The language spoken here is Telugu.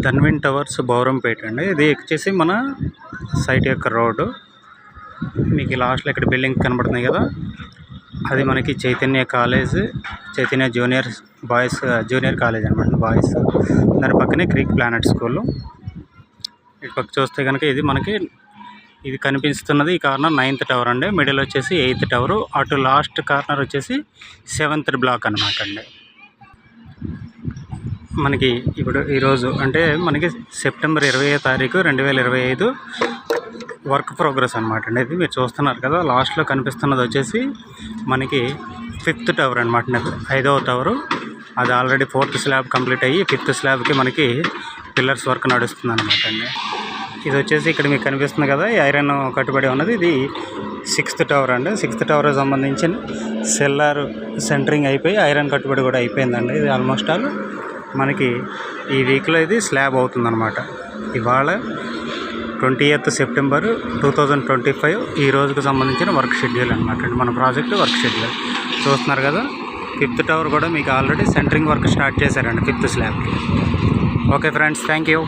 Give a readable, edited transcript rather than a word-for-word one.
ధన్విన్ టవర్స్ బౌరంపేట అండి. ఇది వచ్చేసి మన సైట్ యొక్క రోడ్డు. మీకు లాస్ట్లో ఇక్కడ బిల్డింగ్ కనబడుతున్నాయి కదా, అది మనకి Chaitanya college, Chaitanya junior college అనమాట బాయ్స్. దాని పక్కనే క్రీక్ ప్లానెట్ స్కూల్. ఇటు పక్క చూస్తే కనుక ఇది కనిపిస్తున్నది ఈ కార్నర్ 9th టవర్ అండి. మిడిల్ వచ్చేసి 8th టవరు. అటు లాస్ట్ కార్నర్ వచ్చేసి 7th బ్లాక్ అనమాట అండి. మనకి ఇప్పుడు ఈరోజు అంటే మనకి సెప్టెంబర్ 20వ తారీఖు 2025 వర్క్ ప్రోగ్రెస్ అనమాట అండి. ఇది మీరు చూస్తున్నారు కదా, లాస్ట్లో కనిపిస్తున్నది వచ్చేసి మనకి 5th టవర్ అనమాట. 5వ టవరు అది ఆల్రెడీ 4th స్లాబ్ కంప్లీట్ అయ్యి 5th స్లాబ్కి మనకి పిల్లర్స్ వర్క్ నడుస్తుంది అనమాట అండి. ఇది వచ్చేసి ఇక్కడ మీకు కనిపిస్తుంది కదా, ఈ ఐరన్ కట్టుబడి ఉన్నది. ఇది 6th టవర్ అండి. 6th టవర్ సంబంధించిన సెల్లార్ సెంటరింగ్ అయిపోయి ఐరన్ కట్టుబడి కూడా అయిపోయిందండి. ఇది ఆల్మోస్ట్ ఆల్ మనకి ఈ వీక్లో ఇది స్లాబ్ అవుతుందన్నమాట. ఇవాళ 20th సెప్టెంబర్ 2025 ఈ రోజుకు సంబంధించిన వర్క్ షెడ్యూల్ అనమాట అండి. మన ప్రాజెక్టు వర్క్ షెడ్యూల్ చూస్తున్నారు కదా. 5th టవర్ కూడా మీకు ఆల్రెడీ సెంటరింగ్ వర్క్ స్టార్ట్ చేశారండి 5th స్లాబ్కి. Okay friends, thank you.